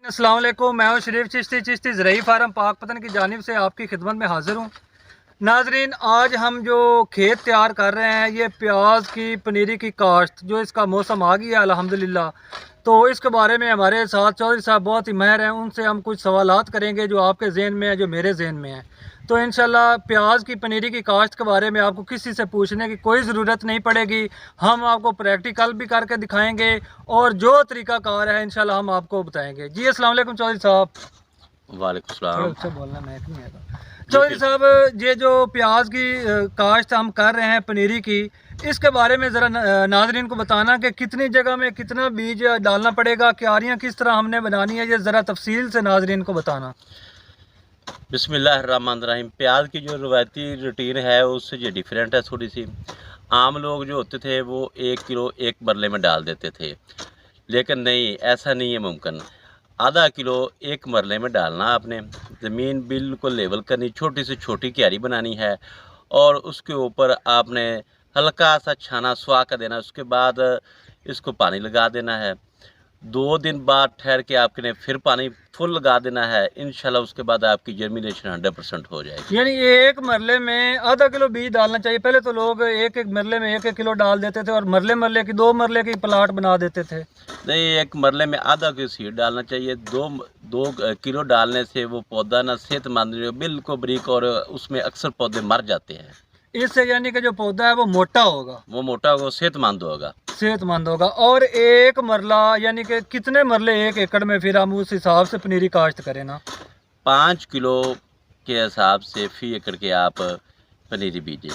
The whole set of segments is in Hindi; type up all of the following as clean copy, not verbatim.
अस्सलाम वालेकुम। मैं हूं शरीफ चिश्ती ज़रई फार्म पाकपतन की जानिब से आपकी खिदमत में हाज़िर हूं। नाजरीन, आज हम जो खेत तैयार कर रहे हैं ये प्याज की पनीरी की काश्त, जो इसका मौसम आ गया अल्हम्दुलिल्लाह, तो इसके बारे में हमारे साथ चौधरी साहब बहुत ही माहिर हैं। उनसे हम कुछ सवालात करेंगे जो आपके जहन में है, जो मेरे जहन में है। तो इंशाल्लाह प्याज की पनीरी की काश्त के बारे में आपको किसी से पूछने की कोई ज़रूरत नहीं पड़ेगी। हम आपको प्रैक्टिकल भी करके दिखाएंगे और जो तरीकाकार है इंशाल्लाह हम आपको बताएंगे। जी अस्सलाम वालेकुम चौधरी साहब। वालेकुम सलाम। अच्छा बोलना मैं नहीं आएगा। चौधरी साहब, ये जो प्याज की काश्त हम कर रहे हैं पनीरी की, इसके बारे में ज़रा नाज़रीन को बताना कि कितनी जगह में कितना बीज डालना पड़ेगा, क्यारियाँ किस तरह हमने बनानी है, ये ज़रा तफसील से नाज़रीन को बताना। बिस्मिल्लाहिर्रहमानिर्रहीम। प्याज की जो रवायती रूटीन है उससे ये डिफरेंट है थोड़ी सी। आम लोग जो होते थे वो 1 किलो एक मरले में डाल देते थे, लेकिन नहीं, ऐसा नहीं है मुमकिन। आधा किलो एक मरले में डालना आपने। ज़मीन बिल्कुल लेवल करनी, छोटी से छोटी क्यारी बनानी है और उसके ऊपर आपने हल्का सा छाना सुहा कर देना। उसके बाद इसको पानी लगा देना है। 2 दिन बाद ठहर के आपने फिर पानी फुल लगा देना है। इंशाल्लाह उसके बाद आपकी जर्मिनेशन 100% हो जाएगी। यानी एक मरले में आधा किलो बीज डालना चाहिए। पहले तो लोग एक एक मरले में एक एक किलो डाल देते थे और मरले मरले की 2 मरले की प्लाट बना देते थे। नहीं, एक मरले में आधा किलो सीड डालना चाहिए। दो किलो डालने से वो पौधा ना सेहतमंद, बिल्कुल बारीक, और उसमें अक्सर पौधे मर जाते हैं। इससे यानी कि जो पौधा है वो मोटा होगा, वो मोटा होगा, सेहतमंद होगा। सेहतमंद होगा। और एक मरला यानी कि कितने मरले एक एकड़ में फिर हम उस हिसाब से पनीरी काश्त करें ना? 5 किलो के हिसाब से फी एकड़ के आप पनीरी बीजिए।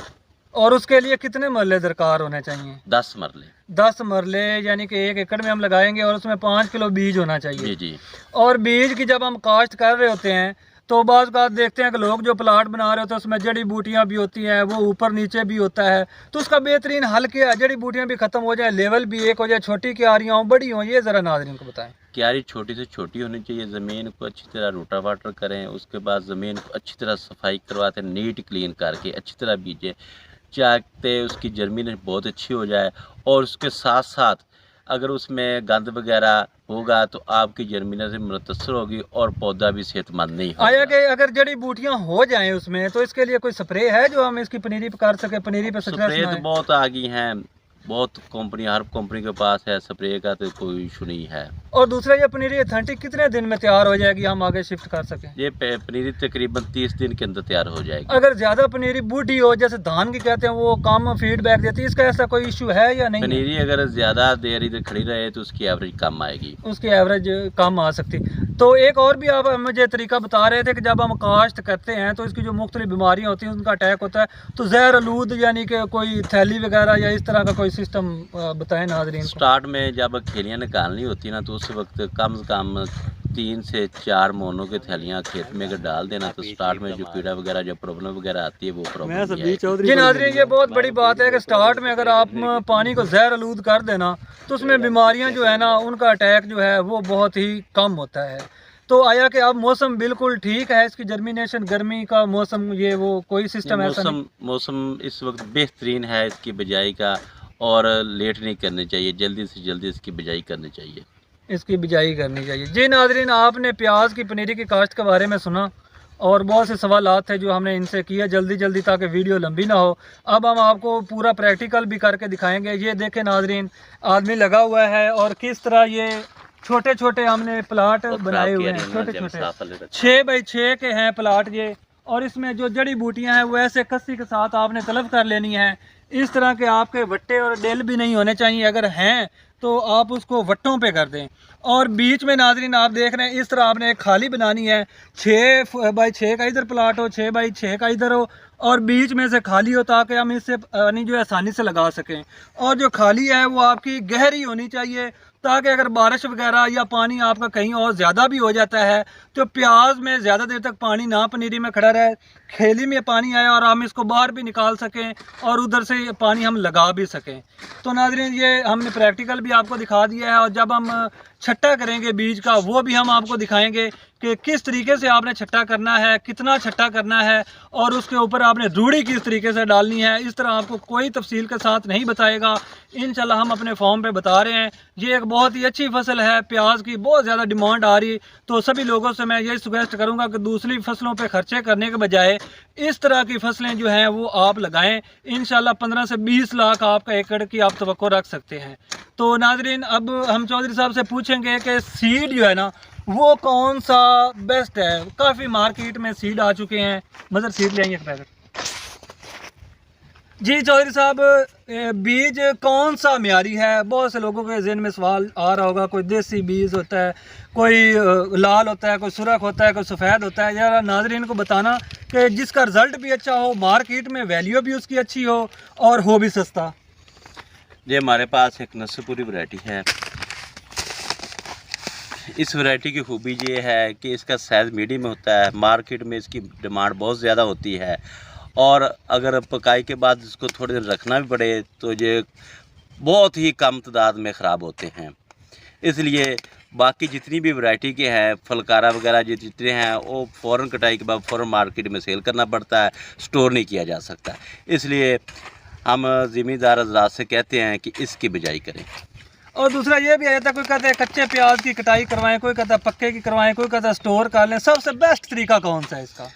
और उसके लिए कितने मरले दरकार होने चाहिए? 10 मरले। 10 मरले यानी कि एक एकड़ में हम लगाएंगे और उसमें 5 किलो बीज होना चाहिए। जी जी। और बीज की जब हम काश्त कर रहे होते हैं तो बाज़ बात देखते हैं कि लोग जो प्लाट बना रहे होते हैं उसमें जड़ी बूटियां भी होती हैं, वो ऊपर नीचे भी होता है। तो उसका बेहतरीन हल क्या है? जड़ी बूटियां भी ख़त्म हो जाए, लेवल भी एक हो जाए, छोटी क्यारियाँ हों बड़ी हों, ये ज़रा नाज़रीन को बताएं। क्यारी छोटी से छोटी होनी चाहिए। ज़मीन को अच्छी तरह रोटा वाटर करें। उसके बाद ज़मीन को अच्छी तरह सफाई करवाते, नीट क्लीन करके अच्छी तरह बीजें, चाहते उसकी जर्मिनेशन बहुत अच्छी हो जाए। और उसके साथ साथ अगर उसमें गंद वगैरह होगा तो आपकी जर्मिनेशन मुतासर होगी और पौधा भी सेहतमंद नहीं होगा। आया कि अगर जड़ी बूटियां हो जाएं उसमें, तो इसके लिए कोई स्प्रे है जो हम इसकी पनीरी पे कर सके, पनीरी पे सक्सेस स्प्रे ना तो है? बहुत आ गई हैं, बहुत कंपनी, हर कंपनी के पास है। स्प्रे का तो कोई इशू नहीं है। और दूसरा, ये पनीरी अथेंटिक कितने दिन में तैयार हो जाएगी, हम आगे शिफ्ट कर सकें? ये पनीरी तकरीबन 30 दिन के अंदर तैयार हो जाएगी। अगर ज़्यादा पनीरी बूढ़ी हो, जैसे धान की कहते हैं, वो कम फीडबैक देती है, इसका ऐसा कोई इशू है या नहीं है? पनीरी अगर ज़्यादा देर इधर खड़ी रहे तो उसकी एवरेज कम आएगी। उसकी एवरेज कम आ सकती। तो एक और भी आप मुझे तरीका बता रहे थे कि जब हम काश्त करते हैं तो इसकी जो मुख्तलिफ बीमारियाँ होती हैं उनका अटैक होता है, तो जहर आलूद यानी कि कोई थैली वगैरह या इस तरह का कोई सिस्टम बताएं नाज़रीन को। स्टार्ट में जब खेलियाँ निकालनी होती है ना, तो उस वक्त कम से कम 3 से 4 मोनों की थैलियाँ खेत में अगर डाल देना तो स्टार्ट में जो कीड़ा वगैरह, जो प्रॉब्लम वगैरह आती है वो प्रॉब्लम नहीं आएगी। जी नाज़रीन, ये बहुत बड़ी बात है कि स्टार्ट में अगर आप पानी को जहर आलूद कर देना तो उसमें बीमारियां जो है ना, उनका अटैक जो है वो बहुत ही कम होता है। तो आया कि अब मौसम बिल्कुल ठीक है, इसकी जर्मिनेशन, गर्मी का मौसम, ये वो कोई सिस्टम ऐसा नहीं? मौसम इस वक्त बेहतरीन है इसकी बिजाई का, और लेट नहीं करनी चाहिए, जल्दी से जल्दी इसकी बिजाई करनी चाहिए। इसकी बिजाई करनी चाहिए। जी नाज़रीन, आपने प्याज की पनीरी की काश्त के बारे में सुना और बहुत से सवालात थे जो हमने इनसे किए जल्दी जल्दी, ताकि वीडियो लंबी ना हो। अब हम आपको पूरा प्रैक्टिकल भी करके दिखाएंगे। ये देखें नाज़रीन, आदमी लगा हुआ है और किस तरह ये छोटे छोटे हमने प्लाट बनाए हुए हैं, छोटे छोटे 6 बाई 6 के हैं प्लाट ये। और इसमें जो जड़ी बूटियां हैं वो ऐसे कस्सी के साथ आपने तलब कर लेनी है। इस तरह के आपके वट्टे और डेल भी नहीं होने चाहिए, अगर हैं तो आप उसको वट्टों पे कर दें। और बीच में नाज़रीन आप देख रहे हैं, इस तरह आपने एक खाली बनानी है। 6 बाई 6 का इधर प्लाट हो, 6 बाई 6 का इधर हो, और बीच में से खाली हो ताकि हम इससे पानी जो है आसानी से लगा सकें। और जो खाली है वो आपकी गहरी होनी चाहिए, ताकि अगर बारिश वगैरह या पानी आपका कहीं और ज़्यादा भी हो जाता है तो प्याज में ज़्यादा देर तक पानी ना पनीरी में खड़ा रहे, खेली में पानी आया और हम इसको बाहर भी निकाल सकें और उधर से पानी हम लगा भी सकें। तो नाज़रीन ये हमने प्रैक्टिकल भी आपको दिखा दिया है, और जब हम छट्टा करेंगे बीज का वो भी हम आपको दिखाएंगे कि किस तरीके से आपने छट्टा करना है, कितना छट्टा करना है, और उसके ऊपर आपने रूढ़ी किस तरीके से डालनी है। इस तरह आपको कोई तफसील के साथ नहीं बताएगा, इंशाल्लाह हम अपने फॉर्म पे बता रहे हैं। ये एक बहुत ही अच्छी फसल है, प्याज की बहुत ज़्यादा डिमांड आ रही, तो सभी लोगों से मैं यही सुजेस्ट करूँगा कि दूसरी फसलों पर खर्चे करने के बजाय इस तरह की फसलें जो हैं वो आप लगाएं। इंशाल्लाह 15 से 20 लाख आपका एकड़ की आप तवक्को रख सकते हैं। तो नाजरीन अब हम चौधरी साहब से पूछेंगे कि सीड जो है ना वो कौन सा बेस्ट है। काफ़ी मार्केट में सीड आ चुके हैं, मदर सीड ले आइए एक पैकेट। जी चौधरी साहब, बीज कौन सा म्यारी है? बहुत से लोगों के ज़हन में सवाल आ रहा होगा, कोई देसी बीज होता है, कोई लाल होता है, कोई सुरख होता है, कोई सफ़ेद होता है। यार नाज़रीन को बताना कि जिसका रिज़ल्ट भी अच्छा हो, मार्केट में वैल्यू भी उसकी अच्छी हो भी सस्ता। ये हमारे पास एक नस्लपुरी वैरायटी है। इस वैरायटी की खूबी ये है कि इसका साइज़ मीडियम होता है, मार्केट में इसकी डिमांड बहुत ज़्यादा होती है, और अगर पकाई के बाद इसको थोड़े दिन रखना भी पड़े तो ये बहुत ही कम तादाद में ख़राब होते हैं। इसलिए बाकी जितनी भी वैरायटी के हैं, फलकारा वगैरह जितने हैं, वो फ़ौरन कटाई के बाद फ़ौरन मार्केट में सेल करना पड़ता है, स्टोर नहीं किया जा सकता। इसलिए हम ज़मींदार हज़रात से कहते हैं कि इसकी बिजाई करें। और दूसरा ये भी आ जाता है, कोई कहते हैं कच्चे प्याज की कटाई करवाएं, कोई कहता है पक्के की करवाएं, कोई कहता है स्टोर कर लें। सबसे बेस्ट तरीका कौन सा है इसका?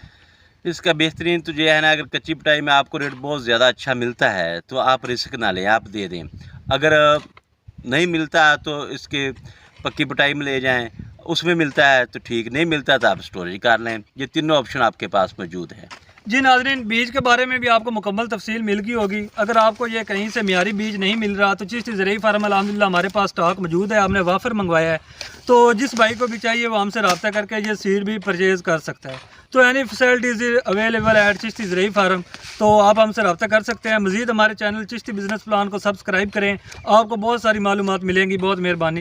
इसका बेहतरीन तो ये है ना, अगर कच्ची पिटाई में आपको रेट बहुत ज़्यादा अच्छा मिलता है तो आप रिस्क ना लें, आप दे दें। अगर नहीं मिलता तो इसके पक्की पिटाई में ले जाएं, उसमें मिलता है तो ठीक, नहीं मिलता तो आप स्टोरेज कर लें। ये तीनों ऑप्शन आपके पास मौजूद है। जी नाज़रीन, बीज के बारे में भी आपको मुकम्मल तफसील मिल गई होगी। अगर आपको ये कहीं से मियारी बीज नहीं मिल रहा तो चिश्ती ज़रई फार्म अल्हम्दुलिल्लाह हमारे पास स्टॉक मौजूद है, हमने वाफर मंगवाया है। तो जिस भाई को भी चाहिए वो हमसे रब्ता करके ये सीड भी परचेज़ कर सकता है। तो any facilities available at Chishti ज़रई फार्म, तो आप हमसे रब्ता कर सकते हैं। मज़ीद हमारे चैनल चिश्ती बिज़नेस प्लान को सब्सक्राइब करें, आपको बहुत सारी मालूमात मिलेंगी। बहुत मेहरबानी।